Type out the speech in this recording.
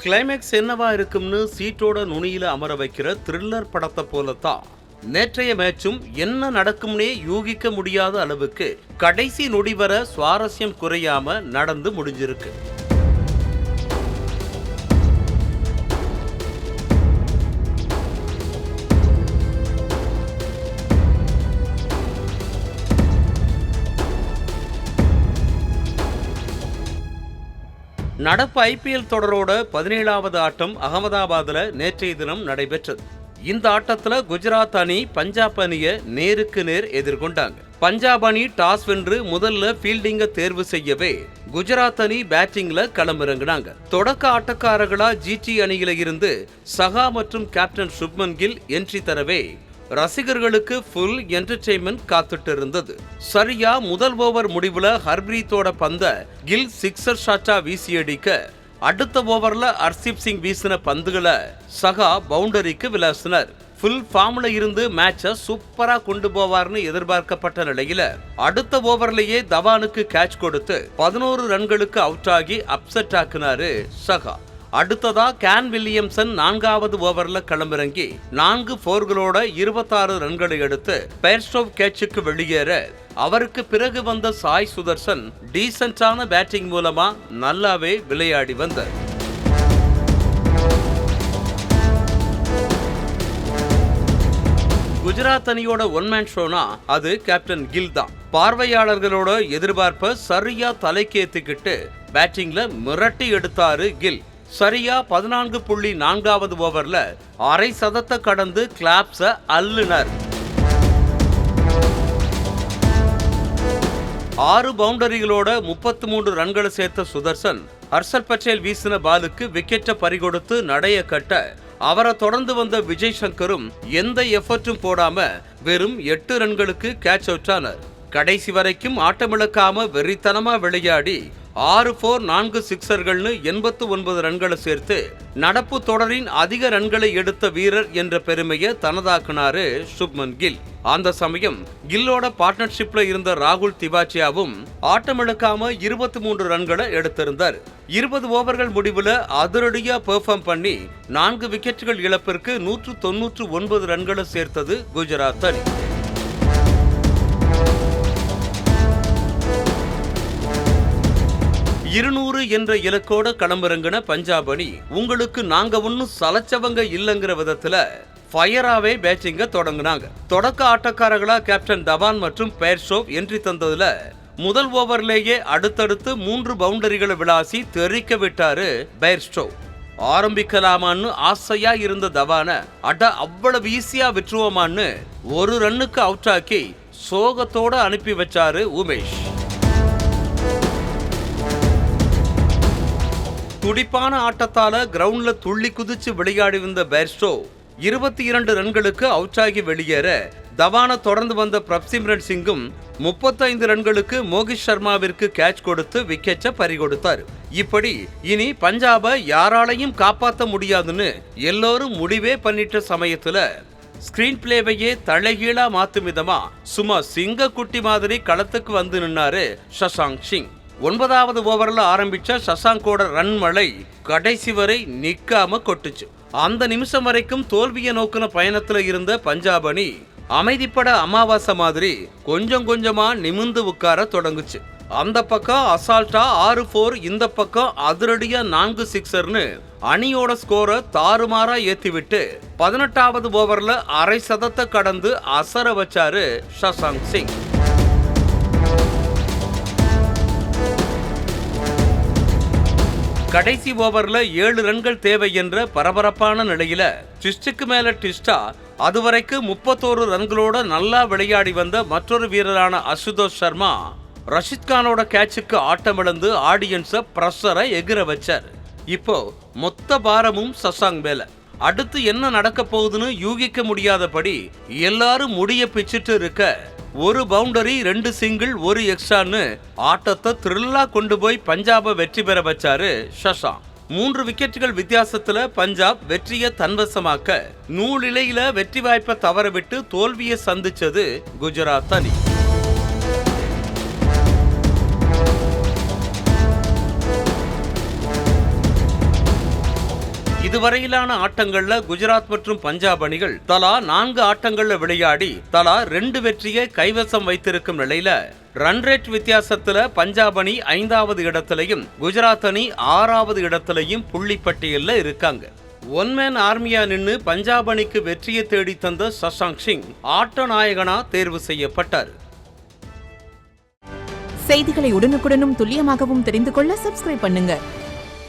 Climax என்னவா இருக்கும்னு சீட்டோட நுனியில அமர வைக்கிற த்ரில்லர் படத்தை போலத்தான் நேற்றைய மேட்சும் என்ன நடக்கும்னே யூகிக்க முடியாத அளவுக்கு கடைசி நொடி வர சுவாரஸ்யம் குறையாம நடந்து முடிஞ்சிருக்கு. நடப்பு ஐபிஎல் தொடரோட 17வது ஆட்டம் அகமதாபாத்ல நேற்றைய தினம் நடைபெற்றது. இந்த ஆட்டத்துல குஜராத் அணி பஞ்சாப் அணியை நேருக்கு நேர் எதிர்கொண்டாங்க. பஞ்சாப் அணி டாஸ் வென்று முதல்ல ஃபீல்டிங்க தேர்வு செய்யவே குஜராத் அணி பேட்டிங்ல களமிறங்கினாங்க. தொடக்க ஆட்டக்காரர்களா ஜிடி அணியில இருந்து சஹா மற்றும் கேப்டன் சுப்மன் கில் என்ட்ரி தரவே ரசிகர்களுக்கு ஃபுல் என்டர்டெயின்மெண்ட் காத்துட்டு இருந்தது. சரியா முதல் ஓவர் முடிவுல ஹர்ப்ரீத்தோட பந்த கில் சிக்ஸர் ஷாட்டா வீசி அடிக்க, அடுத்த ஓவர்ல ஹர்ஷீப் சிங் வீசின பந்துகளை சஹா பவுண்டரிக்கு விளாசினார். ஃபுல் ஃபார்ம்ல இருந்து மேட்சை சூப்பரா கொண்டு போவார்னு எதிர்பார்க்கப்பட்ட நிலையில அடுத்த ஓவர்லயே தவானுக்கு கேட்ச் கொடுத்து 11 ரன்களுக்கு அவுட் ஆகி அப்செட் ஆக்குனாரு சஹா. அடுத்ததா கேன் வில்லியம்சன் 4வது ஓவர்ல களமிறங்கி 4 4களோட 26 ரன்களை எடுத்து பேர்ஸ்டோவ் கேட்சுக்கு வெளியேற, அவருக்கு பிறகு வந்த சாய் சுதர்சன் டீசென்டான பேட்டிங் மூலமா நல்லாவே விளையாடி வந்தார். குஜராத் அணியோட ஒன்மேன் ஷோனா அது கேப்டன் கில் தான். பார்வையாளர்களோட எதிர்பார்ப்ப சரியா தலைக்கேத்திக்கிட்டு பேட்டிங்ல மிரட்டி எடுத்தாரு கில். சரியா 14.4வது ஓவர்ல அரை சதத்தை கடந்து கிளாப்ஸ அள்ளினார். 6 பவுண்டரிகளோட 33 ரன்களை சேர்த்த சுதர்சன் ஹர்ஷல் பட்டேல் வீசின பாலுக்கு விக்கெட்டை பறிகொடுத்து நடைய கட்ட, அவரை தொடர்ந்து வந்த விஜய் சங்கரும் எந்த எஃபர்ட்டும் போடாம வெறும் 8 ரன்களுக்கு கேட்ச் அவுட் ஆனார். கடைசி வரைக்கும் ஆட்டமிழக்காம வெறித்தனமா விளையாடி 6 4 4 சிக்ஸர்கள்னு 89 ரன்களை சேர்த்து நடப்பு தொடரின் அதிக ரன்களை எடுத்த வீரர் என்ற பெருமையை தனதாக்குனாரு சுப்மன் கில். அந்த சமயம் கில்லோட பார்ட்னர்ஷிப்ல இருந்த ராகுல் திவாச்சியாவும் ஆட்டமிழக்காம 23 ரன்களை எடுத்திருந்தார். 20 ஓவர்கள் முடிவுல அதிரடியா பெர்ஃபார்ம் பண்ணி 4 விக்கெட்டுகள் இழப்பிற்கு 199 ரன்களை சேர்த்தது குஜராத் அணி. 200 என்ற இலக்கோட களமிறங்கின பஞ்சாப் அணி உங்களுக்கு நாங்க ஒன்னும் சலச்சவங்க இல்லங்கிற விதத்துல ஃபயராவே பேட்டிங்க தொடங்கினாங்க. தொடக்க ஆட்டக்காரர்களா கேப்டன் தவான் மற்றும் பேர்ஸ்டோவ் என்ட்ரி தந்ததுல முதல் ஓவர்லேயே அடுத்தடுத்து 3 பவுண்டரிகளை விளாசி தெரிக்க விட்டாரு பேர்ஸ்டோவ். ஆரம்பிக்கலாமான்னு ஆசையா இருந்த தவான அவ்வளவு ஈஸியா விட்டுருவோமான்னு 1 ரன்னுக்கு அவுட் ஆக்கி சோகத்தோட அனுப்பி வச்சாரு உமேஷ். துடிப்பான ஆட்டத்தால கிரவுண்ட்ல துள்ளி குதிச்சு விளையாடி வந்த பேர்ஸ்டோவ் 22 ரன்களுக்கு அவுட் ஆகி வெளியேற, தவான தொடர்ந்து வந்த பிரப்சிம்ரன் சிங்கும் 35 ரன்களுக்கு மோகித் சர்மாவிற்கு கேட்ச் கொடுத்து விக்கெட்டை பறிகொடுத்தார். இப்படி இனி பஞ்சாபை யாராலையும் காப்பாற்ற முடியாதுன்னு எல்லோரும் முடிவே பண்ணிட்ட சமயத்துல ஸ்கிரீன் பிளேவையே தலைகீழா மாத்தும் விதமா சும்மா சிங்க குட்டி மாதிரி களத்துக்கு வந்து நின்னாரு சஷாங்க் சிங். 9வது ஓவர்ல ஆரம்பிச்ச சஷாங்கோட ரன் மழை கடைசி வரை நிக்காம கொட்டுச்சு. அந்த நிமிஷம் வரைக்கும் தோல்வியை நோக்கின பயணத்துல இருந்த பஞ்சாப் அணி அமைதிப்பட அமாவாசை மாதிரி கொஞ்சம் கொஞ்சமா நிமிந்து உட்கார தொடங்குச்சு. அந்த பக்கம் அசால்ட்டா 6 4, இந்த பக்கம் அதிரடியா 4 சிக்ஸர்னு அணியோட ஸ்கோரை தாறுமாறா ஏத்தி விட்டு 18வது ஓவர்ல அரை சதத்தை கடந்து அசர வச்சாரு சஷாங்க் சிங். கடைசி ஓவர்ல 7 ரன்கள் தேவை என்ற பரபரப்பான நிலையில ட்விஸ்டுக்கு மேல ட்விஸ்டா அதுவரைக்கும் 31 ரன்களோட நல்லா விளையாடி வந்த மற்றொரு வீரரான அசுதோஷ் சர்மா ரஷித் கானோட கேட்சுக்கு ஆட்டமிழந்து ஆடியன்ஸ பிரஷரை எகிர வச்சார். இப்போ மொத்த பாரமும் சஷாங்க் மேல. அடுத்து என்ன நடக்க போகுதுன்னு யூகிக்க முடியாதபடி எல்லாரும் முடிய பிச்சுட்டு இருக்க, 1 பவுண்டரி 2 சிங்கிள் 1 எக்ஸ்ட்ரான்னு ஆட்டத்தை த்ரில்லா கொண்டு போய் பஞ்சாபை வெற்றி பெற வச்சாரு சஷாங்க். 3 விக்கெட்டுகள் வித்தியாசத்துல பஞ்சாப் வெற்றியை தன்வசமாக்க நூலிலையில வெற்றி வாய்ப்பை தவறவிட்டு தோல்வியை சந்திச்சது குஜராத் அணி. இதுவரையிலான ஆட்டங்கள்ல குஜராத் மற்றும் பஞ்சாப் அணிகள் தலா 4 ஆட்டங்கள்ல விளையாடி தலா 2 வெற்றியை கைவசம் வைத்திருக்கும் நிலையில ரன் ரேட் வித்தியாசத்துல பஞ்சாப் அணி 5வது இடத்திலையும் குஜராத் அணி 6வது இடத்திலையும் புள்ளி பட்டியல்ல இருக்காங்க. ஒன்மேன் ஆர்மியா நின்னு பஞ்சாப் அணிக்கு வெற்றியை தேடி தந்த சஷாங்க் சிங் ஆட்ட நாயகனா தேர்வு செய்யப்பட்டார். செய்திகளை உடனுக்குடனும் துல்லியமாகவும் தெரிந்து கொள்ள சப்ஸ்கிரைப் பண்ணுங்க.